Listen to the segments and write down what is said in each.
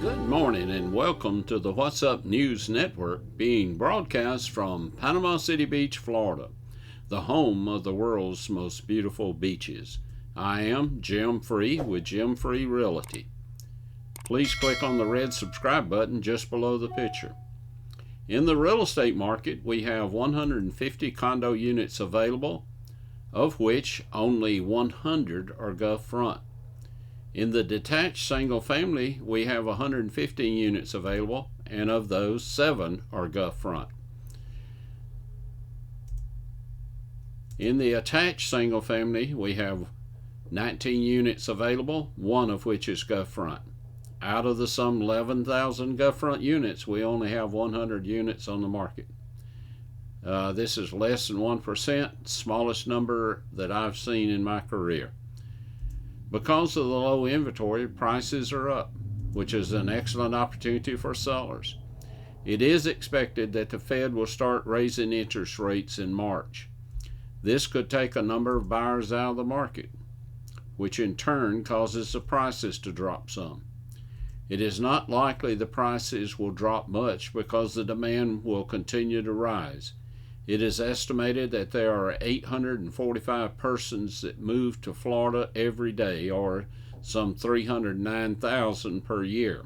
Good morning and welcome to the What's Up News Network, being broadcast from Panama City Beach, Florida, the home of the world's most beautiful beaches. I am Jim Free with Jim Free Realty. Please click on the red subscribe button just below the picture. In the real estate market, we have 150 condo units available, of which only 100 are Gulf front. In the detached single family, we have 115 units available, and of those, 7 are Gulf front. In the attached single family, we have 19 units available, 1 of which is Gulf front. Out of the some 11,000 Gulf front units, we only have 100 units on the market. This is less than 1%, smallest number that I've seen in my career. Because of the low inventory, prices are up, which is an excellent opportunity for sellers. It is expected that the Fed will start raising interest rates in March. This could take a number of buyers out of the market, which in turn causes the prices to drop some. It is not likely the prices will drop much because the demand will continue to rise. It is estimated that there are 845 persons that move to Florida every day, or some 309,000 per year.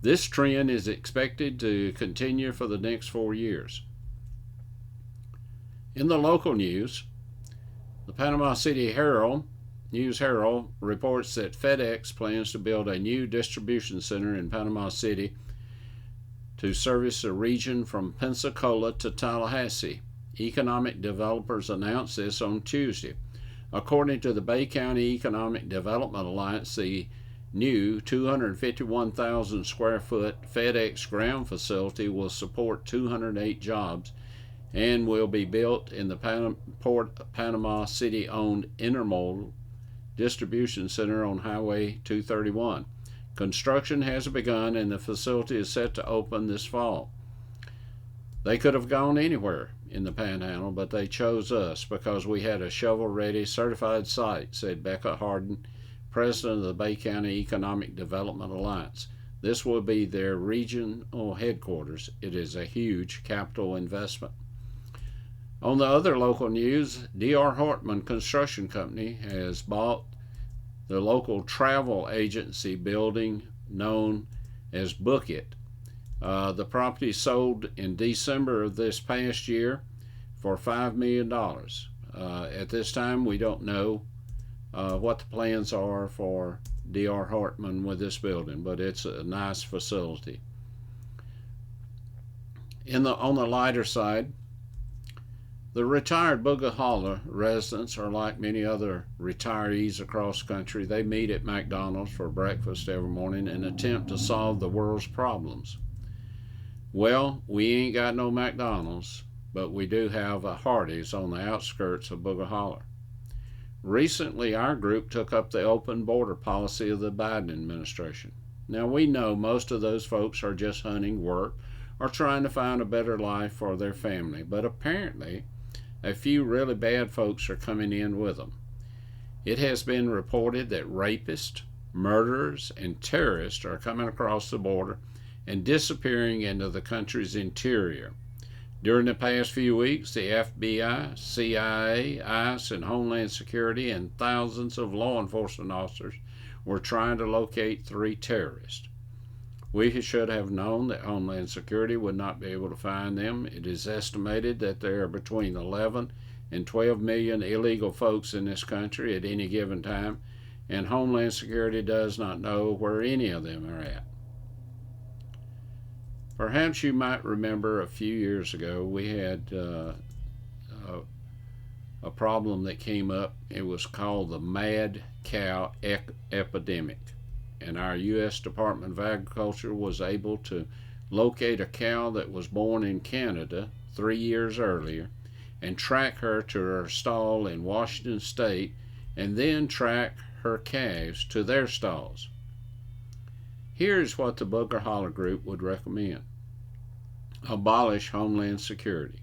This trend is expected to continue for the next 4 years. In the local news, the Panama City News-Herald reports that FedEx plans to build a new distribution center in Panama City to service the region from Pensacola to Tallahassee. Economic developers announced this on Tuesday. According to the Bay County Economic Development Alliance, the new 251,000 square foot FedEx ground facility will support 208 jobs and will be built in the Port Panama City owned Intermodal Distribution Center on Highway 231. Construction has begun and the facility is set to open this fall. They could have gone anywhere in the Panhandle, but they chose us because we had a shovel-ready certified site, said Becca Harden, president of the Bay County Economic Development Alliance. This will be their regional headquarters. It is a huge capital investment. On the other local news, D.R. Hartman Construction Company has bought the local travel agency building known as Book It. The property sold in December of this past year for $5 million. At this time, we don't know what the plans are for D.R. Hartman with this building, but it's a nice facility. On the lighter side, the retired Booga Holler residents are like many other retirees across the country. They meet at McDonald's for breakfast every morning and attempt to solve the world's problems. Well, we ain't got no McDonald's, but we do have a Hardee's on the outskirts of Booga Holler. Recently, our group took up the open border policy of the Biden administration. Now, we know most of those folks are just hunting work or trying to find a better life for their family, but apparently a few really bad folks are coming in with them. It has been reported that rapists, murderers, and terrorists are coming across the border and disappearing into the country's interior. During the past few weeks, the FBI, CIA, ICE, and Homeland Security and thousands of law enforcement officers were trying to locate 3 terrorists. We should have known that Homeland Security would not be able to find them. It is estimated that there are between 11 and 12 million illegal folks in this country at any given time, and Homeland Security does not know where any of them are at. Perhaps you might remember a few years ago we had a problem that came up. It was called the mad cow epidemic. And our U.S. Department of Agriculture was able to locate a cow that was born in Canada 3 years earlier and track her to her stall in Washington State and then track her calves to their stalls. Here's what the Booga Holler Group would recommend. Abolish Homeland Security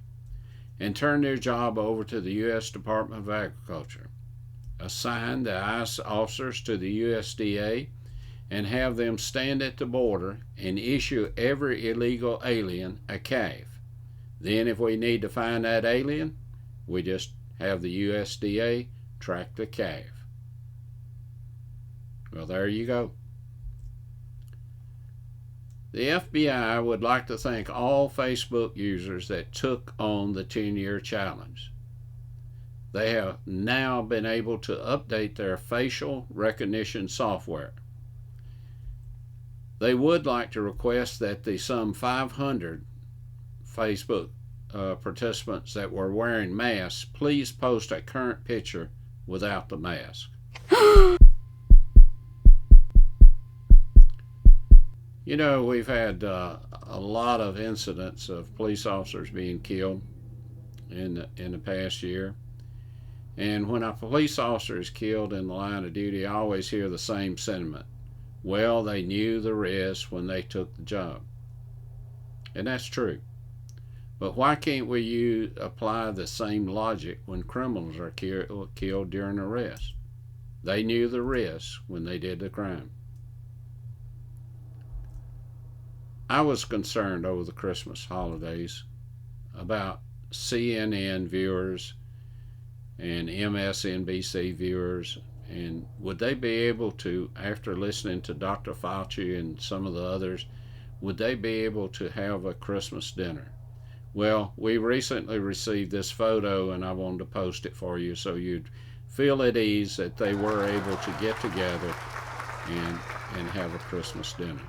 and turn their job over to the U.S. Department of Agriculture. Assign the ICE officers to the USDA and have them stand at the border and issue every illegal alien a calf. Then if we need to find that alien, we just have the USDA track the calf. Well, there you go. The FBI would like to thank all Facebook users that took on the 10-year challenge. They have now been able to update their facial recognition software. They would like to request that the some 500 Facebook participants that were wearing masks please post a current picture without the mask. You know, we've had a lot of incidents of police officers being killed in the past year. And when a police officer is killed in the line of duty, I always hear the same sentiment. Well, they knew the risk when they took the job. And that's true. But why can't we apply the same logic when criminals are killed during arrest? They knew the risk when they did the crime. I was concerned over the Christmas holidays about CNN viewers and MSNBC viewers, and would they be able to, after listening to Dr. Fauci and some of the others, would they be able to have a Christmas dinner? Well, we recently received this photo, and I wanted to post it for you so you'd feel at ease that they were able to get together and have a Christmas dinner.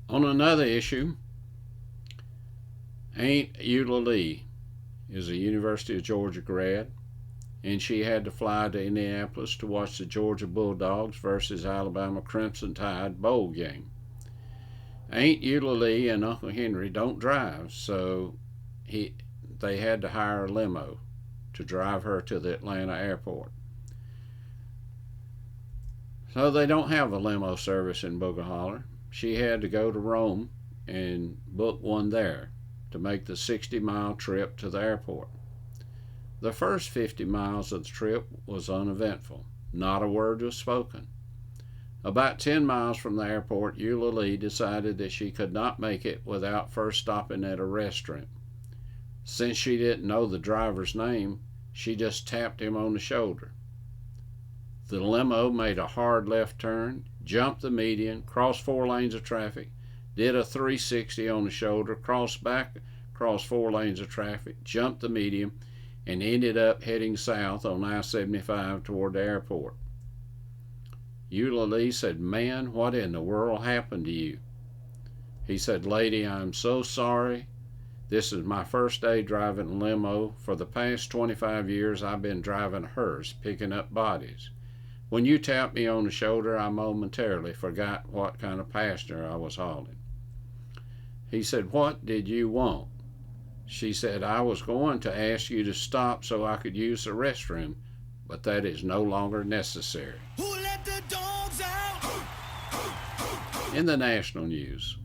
On another issue, Aunt Eula Lee is a University of Georgia grad, and she had to fly to Indianapolis to watch the Georgia Bulldogs versus Alabama Crimson Tide bowl game. Aunt Eula Lee and Uncle Henry don't drive, so they had to hire a limo to drive her to the Atlanta airport. So they don't have a limo service in Booger Holler. She had to go to Rome and book one there to make the 60-mile trip to the airport. The first 50 miles of the trip was uneventful. Not a word was spoken. About 10 miles from the airport, Eula Lee decided that she could not make it without first stopping at a restaurant. Since she didn't know the driver's name, she just tapped him on the shoulder. The limo made a hard left turn, jumped the median, crossed 4 lanes of traffic, did a 360 on the shoulder, crossed 4 lanes of traffic, jumped the median, and ended up heading south on I-75 toward the airport. Eula Lee said, "Man, what in the world happened to you?" He said, "Lady, I'm so sorry. This is my first day driving a limo. For the past 25 years, I've been driving a hearse, picking up bodies. When you tapped me on the shoulder, I momentarily forgot what kind of passenger I was hauling." He said, "What did you want?" She said, "I was going to ask you to stop so I could use the restroom, but that is no longer necessary." Who let the dogs out? In the national news,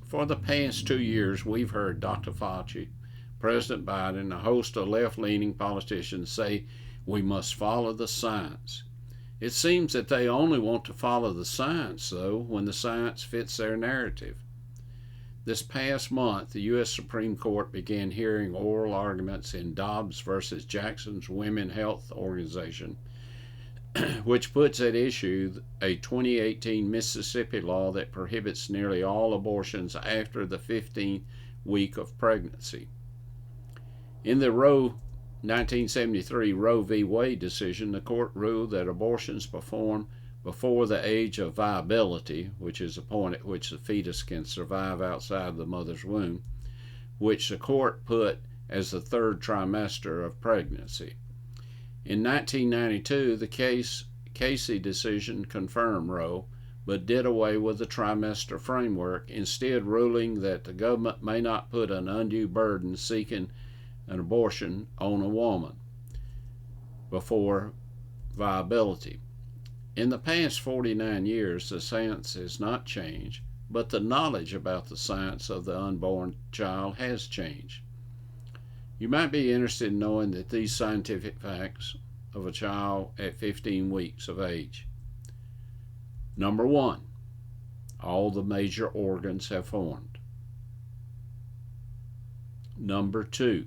for the past 2 years, we've heard Dr. Fauci, President Biden, and a host of left-leaning politicians say we must follow the science. It seems that they only want to follow the science, though, when the science fits their narrative. This past month, the U.S. Supreme Court began hearing oral arguments in DAWGS versus Jackson's Women's Health Organization, which puts at issue a 2018 Mississippi law that prohibits nearly all abortions after the 15th week of pregnancy. In the 1973 Roe v. Wade decision, the court ruled that abortions performed before the age of viability, which is the point at which the fetus can survive outside the mother's womb, which the court put as the 3rd trimester of pregnancy. In 1992, the Casey decision confirmed Roe, but did away with the trimester framework, instead ruling that the government may not put an undue burden seeking an abortion on a woman before viability. In the past 49 years, the science has not changed, but the knowledge about the science of the unborn child has changed. You might be interested in knowing that these scientific facts of a child at 15 weeks of age. Number 1, all the major organs have formed. Number 2,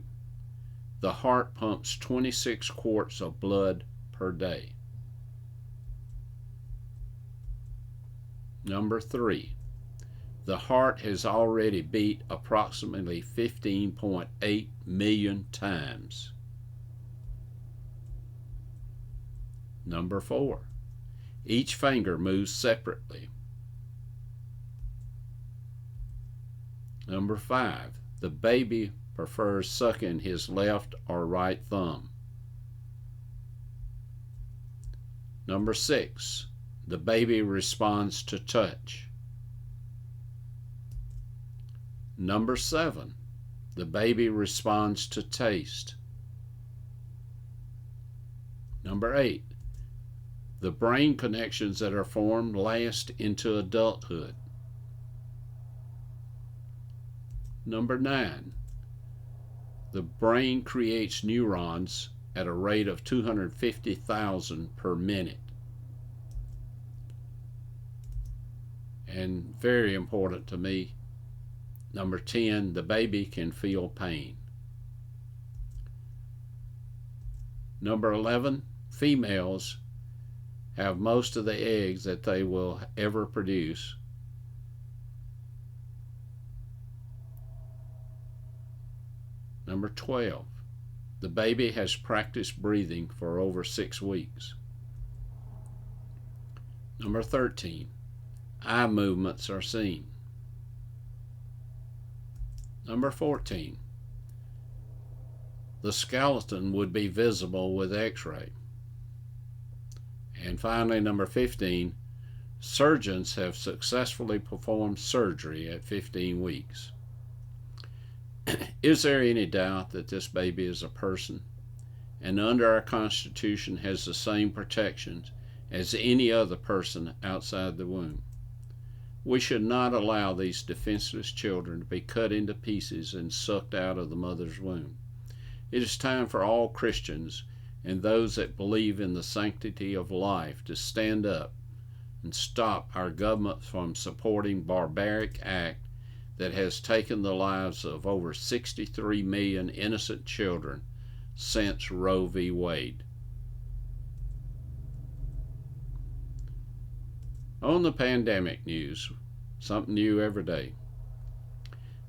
the heart pumps 26 quarts of blood per day. Number 3, the heart has already beat approximately 15.8 million times. Number 4, each finger moves separately. Number 5, the baby prefers sucking his left or right thumb. Number 6, the baby responds to touch. Number 7, the baby responds to taste. Number 8, the brain connections that are formed last into adulthood. Number 9, the brain creates neurons at a rate of 250,000 per minute. And very important to me, number 10, the baby can feel pain. Number 11, females have most of the eggs that they will ever produce. Number 12, the baby has practiced breathing for over 6 weeks. Number 13, eye movements are seen. Number 14, the skeleton would be visible with X-ray. And finally, number 15, surgeons have successfully performed surgery at 15 weeks. Is there any doubt that this baby is a person and under our Constitution has the same protections as any other person outside the womb? We should not allow these defenseless children to be cut into pieces and sucked out of the mother's womb. It is time for all Christians and those that believe in the sanctity of life to stand up and stop our government from supporting barbaric act that has taken the lives of over 63 million innocent children since Roe v. Wade. On the pandemic news, something new every day.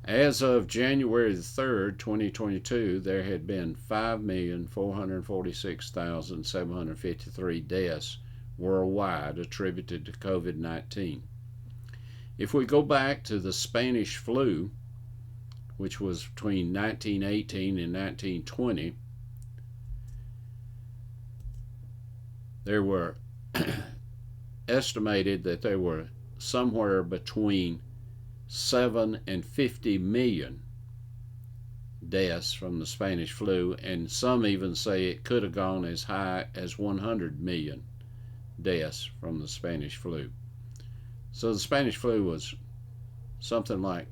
As of January the 3rd, 2022, there had been 5,446,753 deaths worldwide attributed to COVID-19. If we go back to the Spanish flu, which was between 1918 and 1920, there were estimated that there were somewhere between 7 and 50 million deaths from the Spanish flu, and some even say it could have gone as high as 100 million deaths from the Spanish flu. So the Spanish flu was something like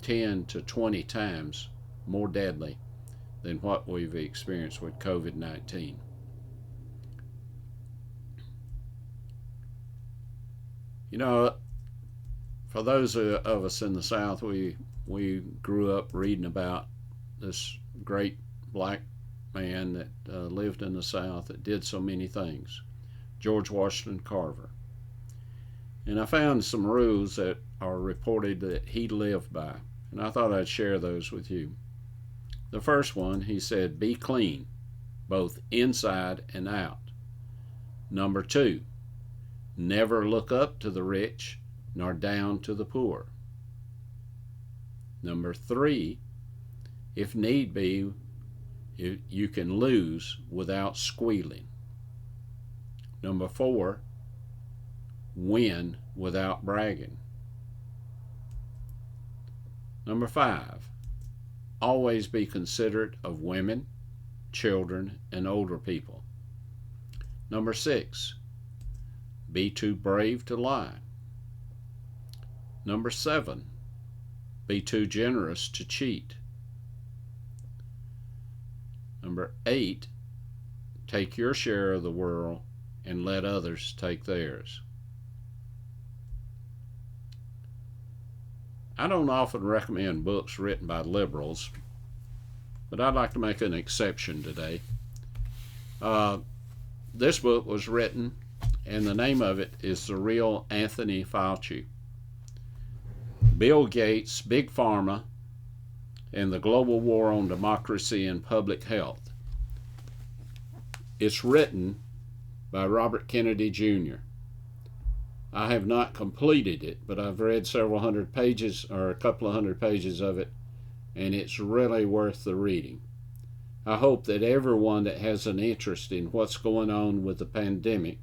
10 to 20 times more deadly than what we've experienced with COVID-19. You know, for those of us in the South, we grew up reading about this great black man that lived in the South that did so many things, George Washington Carver. And I found some rules that are reported that he lived by, and I thought I'd share those with you. The first one, he said, be clean, both inside and out. Number 2, never look up to the rich nor down to the poor. Number 3, if need be, you can lose without squealing. Number 4, win without bragging. Number 5, always be considerate of women, children, and older people. Number 6, be too brave to lie. Number 7, be too generous to cheat. Number 8, take your share of the world and let others take theirs. I don't often recommend books written by liberals, but I'd like to make an exception today. This book was written, and the name of it is The Real Anthony Fauci. Bill Gates, Big Pharma, and the Global War on Democracy and Public Health. It's written by Robert Kennedy Jr. I have not completed it, but I've read several hundred pages, or a couple of hundred pages of it, and it's really worth the reading. I hope that everyone that has an interest in what's going on with the pandemic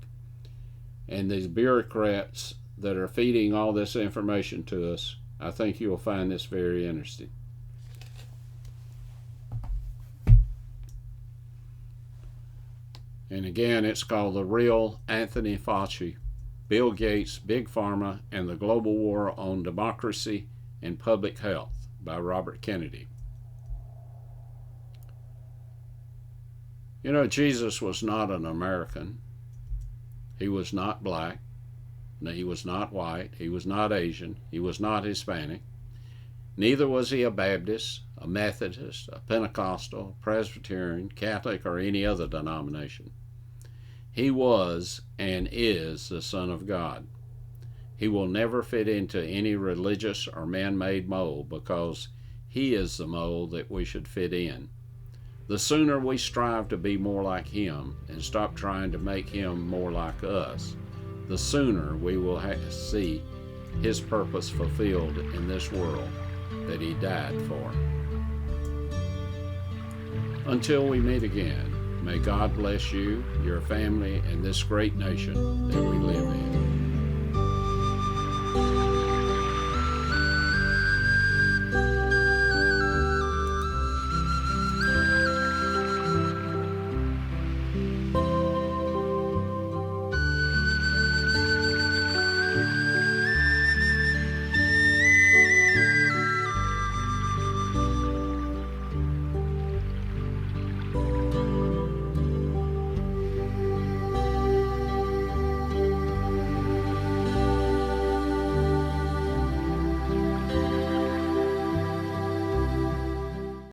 and these bureaucrats that are feeding all this information to us, I think you'll find this very interesting. And again, it's called The Real Anthony Fauci, Bill Gates, Big Pharma, and the Global War on Democracy and Public Health by Robert Kennedy. You know, Jesus was not an American. He was not black. He was not white. He was not Asian. He was not Hispanic. Neither was he a Baptist, a Methodist, a Pentecostal, Presbyterian, Catholic, or any other denomination. He was and is the Son of God. He will never fit into any religious or man-made mold because he is the mold that we should fit in. The sooner we strive to be more like him and stop trying to make him more like us, the sooner we will see his purpose fulfilled in this world that he died for. Until we meet again, may God bless you, your family, and this great nation that we live in.